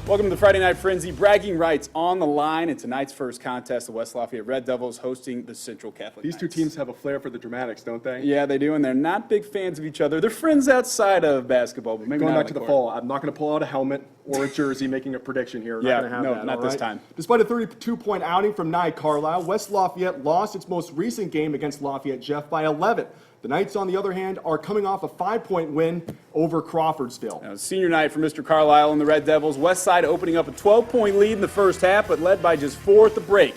Welcome to the Friday Night Frenzy. Bragging rights on the line in tonight's first contest. The West Lafayette Red Devils hosting the Central Catholic These two teams have a flair for the dramatics, don't they? Yeah, they do, and they're not big fans of each other. They're friends outside of basketball, but maybe Going not back to the fall, I'm not going to pull out a helmet or a jersey making a prediction here. Not going to have that, not all this right? time. Despite a 32-point outing from Nye Carlisle, West Lafayette lost its most recent game against Lafayette Jeff by 11. The Knights, on the other hand, are coming off a 5-point win over Crawfordsville. Now, senior night for Mr. Carlisle and the Red Devils. West Side opening up a 12-point lead in the first half, but led by just 4 at the break.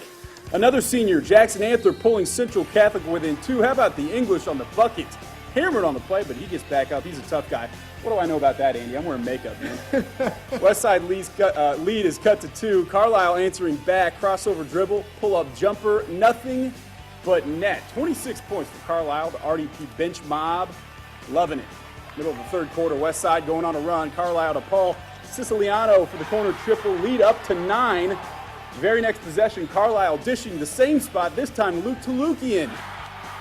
Another senior, Jackson Antler, pulling Central Catholic within 2. How about the English on the bucket? Hammered on the play, but he gets back up. He's a tough guy. What do I know about that, Andy? I'm wearing makeup, man. West Side lead is cut to 2. Carlisle answering back, crossover dribble, pull-up jumper, nothing but net. 26 points for Carlisle, the RDP bench mob. Loving it. Middle of the third quarter, West Side going on a run. Carlisle to Paul Siciliano for the corner triple, lead up to 9. Very next possession, Carlisle dishing the same spot, this time Luke Tulukian.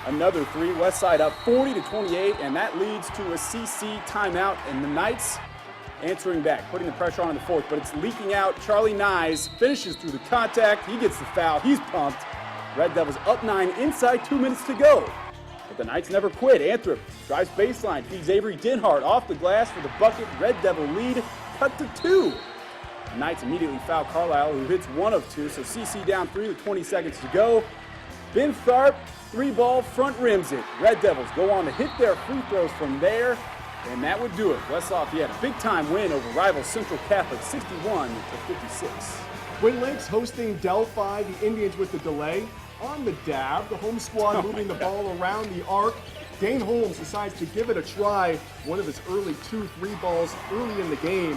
Another 3, West Side up 40-28, and that leads to a CC timeout, and the Knights answering back, putting the pressure on in the fourth, but it's leaking out. Charlie Nyes finishes through the contact. He gets the foul. He's pumped. Red Devils up 9 inside 2 minutes to go. But the Knights never quit. Anthrop drives baseline, feeds Avery Dinhart off the glass for the bucket. Red Devil lead cut to 2. The Knights immediately foul Carlisle, who hits 1 of 2, so CC down 3 with 20 seconds to go. Ben Tharp, 3-ball, front rims it. Red Devils go on to hit their free throws from there, and that would do it. West Lafayette, a big-time win over rival Central Catholic, 61-56. Twin Lakes hosting Delphi, the Indians with the delay. On the dab, the home squad moving the ball around the arc. Dane Holmes decides to give it a try, one of his early 2-3 balls early in the game.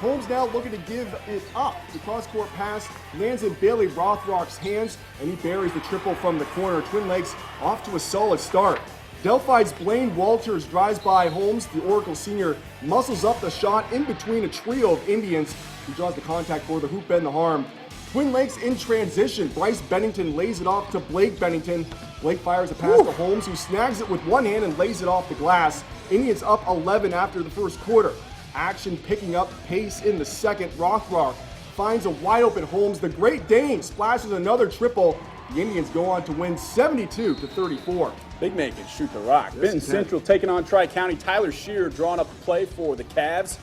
Holmes now looking to give it up. The cross-court pass lands in Bailey Rothrock's hands, and he buries the triple from the corner. Twin Lakes off to a solid start. Delphi's Blaine Walters drives by Holmes. The Oracle senior muscles up the shot in between a trio of Indians. He draws the contact for the hoop and the harm. Twin Lakes in transition. Bryce Bennington lays it off to Blake Bennington. Blake fires a pass to Holmes, who snags it with one hand and lays it off the glass. Indians up 11 after the first quarter. Action picking up pace in the second. Rothrock finds a wide open Holmes. The Great Dane splashes another triple. The Indians go on to win 72-34. Big man can shoot the rock. Benton Central taking on Tri-County. Tyler Shear drawing up the play for the Cavs.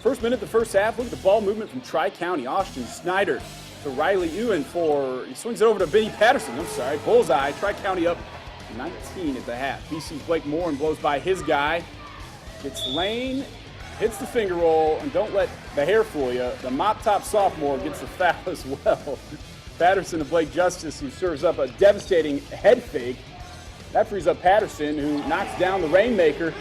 First minute of the first half, look at the ball movement from Tri-County. Austin Snyder to Riley Ewan he swings it over to Benny Patterson. Bullseye. Tri-County up 19 at the half. BC's Blake Moore blows by his guy. Gets lane, hits the finger roll, and don't let the hair fool you. The mop-top sophomore gets the foul as well. Patterson to Blake Justice, who serves up a devastating head fake. That frees up Patterson, who knocks down the Rainmaker.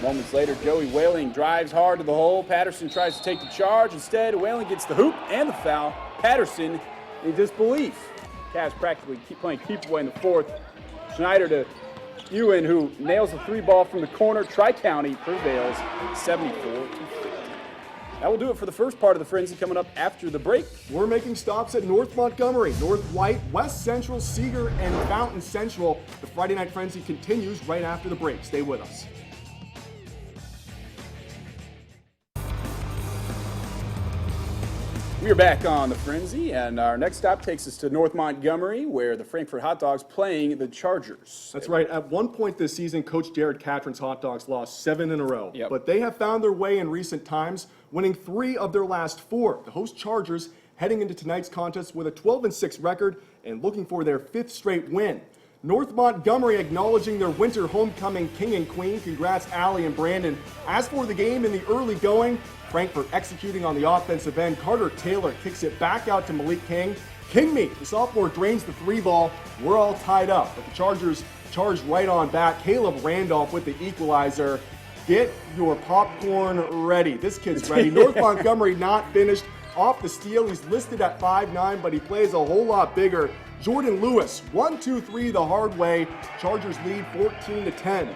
Moments later, Joey Whaling drives hard to the hole. Patterson tries to take the charge. Instead, Whaling gets the hoop and the foul. Patterson in disbelief. Cavs practically playing keep away in the fourth. Schneider to Ewan, who nails the 3-ball from the corner. Tri-County prevails 74-50. That will do it for the first part of the Frenzy. Coming up after the break, we're making stops at North Montgomery, North White, West Central, Seeger, and Fountain Central. The Friday Night Frenzy continues right after the break. Stay with us. We are back on the Frenzy, and our next stop takes us to North Montgomery, where the Frankfurt Hot Dogs playing the Chargers. That's right. At one point this season, Coach Jared Catron's Hot Dogs lost 7 in a row. Yep. But they have found their way in recent times, winning 3 of their last 4. The host Chargers heading into tonight's contest with a 12-6 record and looking for their 5th straight win. North Montgomery acknowledging their winter homecoming king and queen. Congrats, Allie and Brandon. As for the game in the early going, Frankfurt executing on the offensive end. Carter Taylor kicks it back out to Malik King. Kingmeat, the sophomore, drains the 3-ball. We're all tied up, but the Chargers charge right on back. Caleb Randolph with the equalizer. Get your popcorn ready. This kid's ready. North Montgomery not finished off the steal. He's listed at 5'9", but he plays a whole lot bigger. Jordan Lewis, 1-2-3 the hard way. Chargers lead 14-10.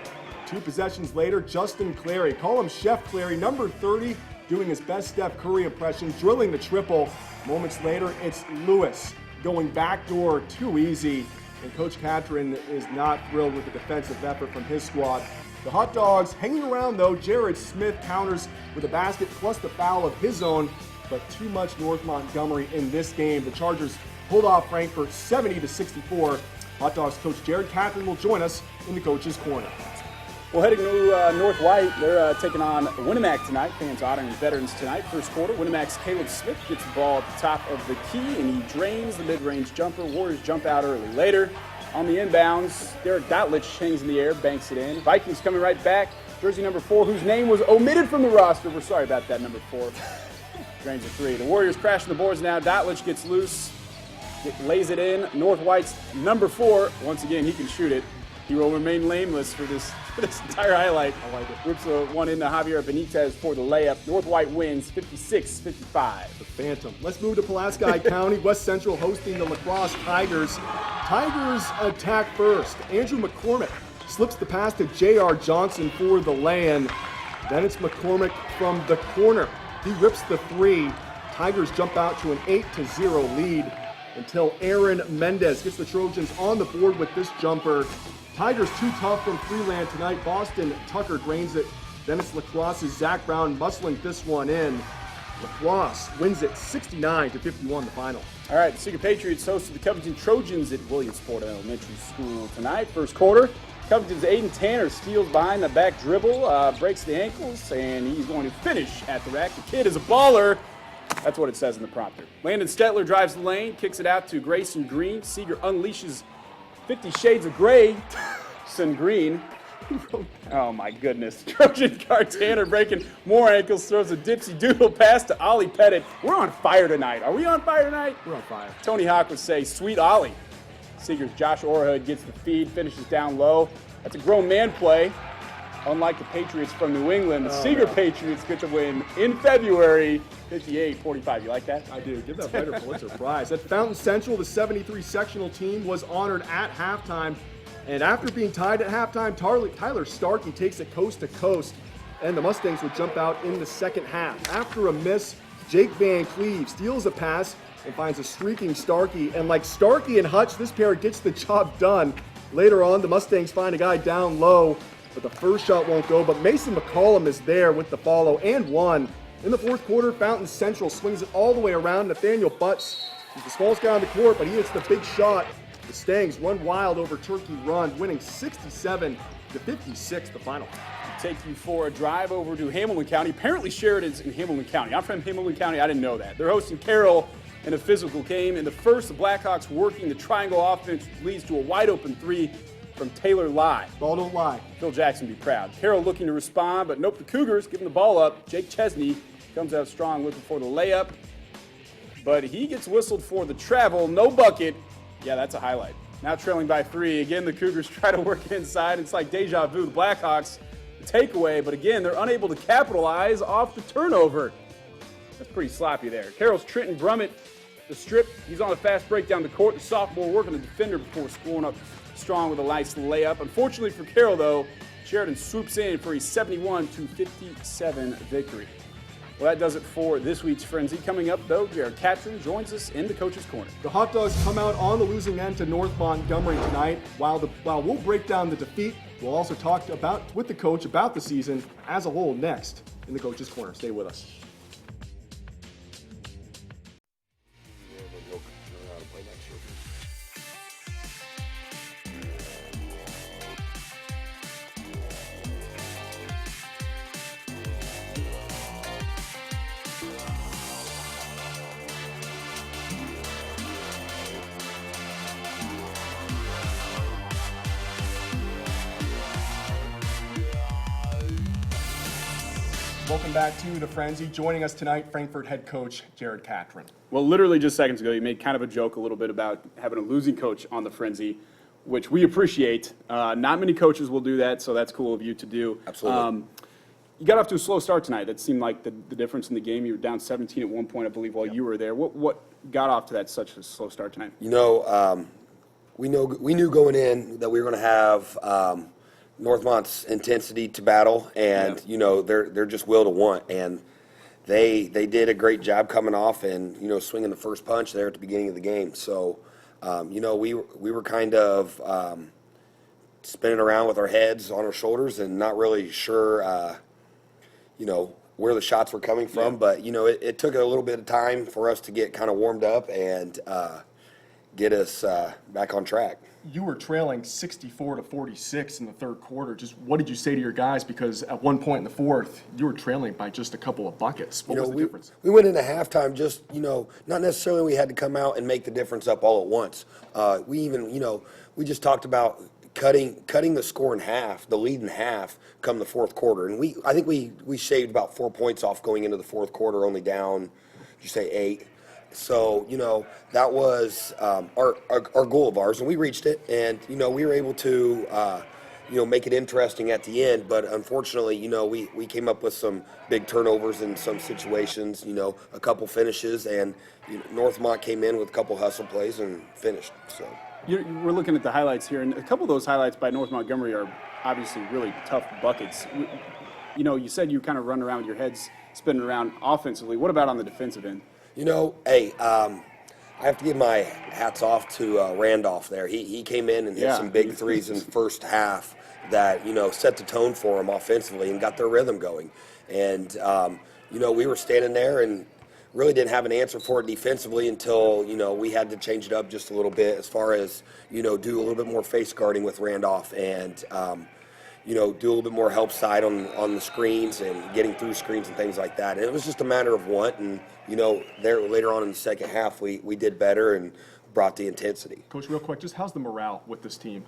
2 possessions later, Justin Clary, call him Chef Clary, number 30, doing his best Steph Curry impression, drilling the triple. Moments later, it's Lewis going backdoor, too easy. And Coach Catron is not thrilled with the defensive effort from his squad. The Hot Dogs hanging around, though. Jared Smith counters with a basket plus the foul of his own. but too much North Montgomery in this game. The Chargers pulled off Frankfurt 70-64. Hot Dogs coach Jared Catherine will join us in the Coach's Corner. Well, heading to North White, they're taking on Winamac tonight. Fans honoring veterans tonight. First quarter, Winamac's Caleb Smith gets the ball at the top of the key, and he drains the mid-range jumper. Warriors jump out early. Later, on the inbounds, Derek Dotlich hangs in the air, banks it in. Vikings coming right back. Jersey number 4, whose name was omitted from the roster. We're sorry about that, number 4. Drains a 3. The Warriors crashing the boards now. Dotlich gets loose, lays it in. North White's number 4. Once again, he can shoot it. He will remain lameless for this entire highlight. I like it. Rips one into Javier Benitez for the layup. North White wins 56-55. The Phantom. Let's move to Pulaski County. West Central hosting the Lacrosse Tigers. Tigers attack first. Andrew McCormick slips the pass to J.R. Johnson for the lay-in. Then it's McCormick from the corner. He rips the 3. Tigers jump out to an 8-0 lead until Aaron Mendez gets the Trojans on the board with this jumper. Tigers too tough from Freeland tonight. Boston Tucker drains it. Then it's Lacrosse's Zach Brown muscling this one in. Lacrosse wins it 69-51 the final. All right, the Seeger Patriots hosted the Covington Trojans at Williamsport Elementary School tonight. First quarter, Covington's Aiden Tanner steals behind the back dribble, breaks the ankles, and he's going to finish at the rack. The kid is a baller. That's what it says in the prompter. Landon Stetler drives the lane, kicks it out to Grayson Green. Seeger unleashes 50 Shades of Grayson Green. Oh my goodness. Trojan guard Tanner breaking more ankles, throws a dipsy doodle pass to Ollie Pettit. We're on fire tonight. Are we on fire tonight? We're on fire. Tony Hawk would say, sweet Ollie. Seeger's Josh Orhood gets the feed, finishes down low. That's a grown man play. Unlike the Patriots from New England, the Seeger Patriots get the win in February, 58-45. You like that? I do. Give that fighter Pulitzer Prize. At Fountain Central, the 73 sectional team was honored at halftime. And after being tied at halftime, Tyler Starkey takes it coast to coast. And the Mustangs would jump out in the second half. After a miss, Jake Van Cleve steals a pass and finds a streaking Starkey. And like Starkey and Hutch, this pair gets the job done. Later on, the Mustangs find a guy down low, but the first shot won't go. But Mason McCollum is there with the follow and one. In the fourth quarter, Fountain Central swings it all the way around. Nathaniel Butts is the smallest guy on the court, but he hits the big shot. The Stangs run wild over Turkey Run, winning 67-56 the final. Take you for a drive over to Hamilton County. Apparently Sheridan's in Hamilton County. I'm from Hamilton County. I didn't know that. They're hosting Carroll in a physical game. In the first, the Blackhawks working the triangle offense leads to a wide-open 3 from Taylor Lai. Ball don't lie. Phil Jackson be proud. Carroll looking to respond, but nope, the Cougars giving the ball up. Jake Chesney comes out strong looking for the layup, but he gets whistled for the travel. No bucket. Yeah, that's a highlight. Now trailing by 3. Again, the Cougars try to work it inside. It's like deja vu. The Blackhawks, the takeaway, but again, they're unable to capitalize off the turnover. That's pretty sloppy there. Carroll's Trenton Brummett, the strip. He's on a fast break down the court. The sophomore working the defender before scoring up strong with a nice layup. Unfortunately for Carroll, though, Sheridan swoops in for a 71-57 victory. Well, that does it for this week's Frenzy. Coming up, though, Jared Catron joins us in the Coach's Corner. The Hot Dogs come out on the losing end to North Montgomery tonight. While we'll break down the defeat, we'll also talk with the coach about the season as a whole next in the Coach's Corner. Stay with us. Welcome back to the Frenzy. Joining us tonight, Frankfurt head coach Jared Catron. Well, literally just seconds ago, you made kind of a joke a little bit about having a losing coach on the Frenzy, which we appreciate. Not many coaches will do that, so that's cool of you to do. Absolutely. You got off to a slow start tonight. That seemed like the difference in the game. You were down 17 at one point, I believe, while you were there. What got off to that such a slow start tonight? You know, we knew going in that we were going to have Northmont's intensity to battle, and you know they're just will to want, and they did a great job coming off and swinging the first punch there at the beginning of the game. So we were kind of spinning around with our heads on our shoulders and not really sure where the shots were coming from. Yeah. But, it took a little bit of time for us to get kind of warmed up and get us back on track. You were trailing 64-46 in the third quarter. Just what did you say to your guys? Because at one point in the fourth, you were trailing by just a couple of buckets. What was the difference? We went into halftime just, not necessarily we had to come out and make the difference up all at once. We even, we just talked about cutting the score in half, the lead in half, come the fourth quarter. And I think we shaved about 4 points off going into the fourth quarter, only down, did you say 8? So, that was our goal of ours, and we reached it. And, we were able to, make it interesting at the end. But unfortunately, we came up with some big turnovers in some situations, a couple finishes. And Northmont came in with a couple hustle plays and finished. So We're looking at the highlights here, and a couple of those highlights by North Montgomery are obviously really tough buckets. You said you kind of run around with your heads spinning around offensively. What about on the defensive end? I have to give my hats off to Randolph there. He came in and hit some big threes in the first half that, set the tone for him offensively and got their rhythm going. And, we were standing there and really didn't have an answer for it defensively until, we had to change it up just a little bit as far as, do a little bit more face guarding with Randolph and, do a little bit more help side on the screens and getting through screens and things like that. And it was just a matter of what. And, there later on in the second half, we did better and brought the intensity. Coach, real quick, just how's the morale with this team?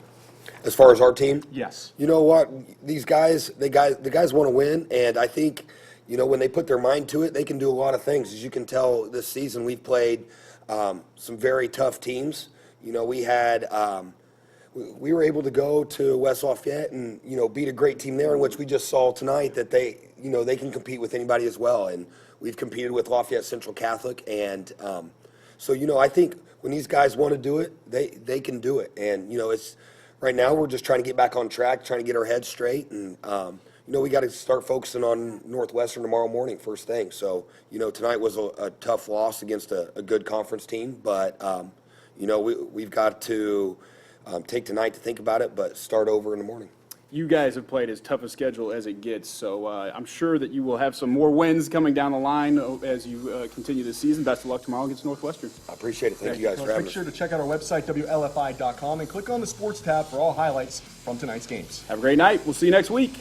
As far as our team? Yes. You know what? These guys, the guys want to win. And I think, when they put their mind to it, they can do a lot of things. As you can tell, this season we've played some very tough teams. We had we were able to go to West Lafayette and beat a great team there, in which we just saw tonight that they can compete with anybody as well. And we've competed with Lafayette Central Catholic, and so I think when these guys want to do it, they can do it. And it's right now we're just trying to get back on track, trying to get our heads straight, and we got to start focusing on Northwestern tomorrow morning, first thing. So tonight was a tough loss against a good conference team, but we've got to take tonight to think about it, but start over in the morning. You guys have played as tough a schedule as it gets, so I'm sure that you will have some more wins coming down the line as you continue the season. Best of luck tomorrow against Northwestern. I appreciate it. Thank you guys for having us. Make sure to check out our website, WLFI.com, and click on the sports tab for all highlights from tonight's games. Have a great night. We'll see you next week.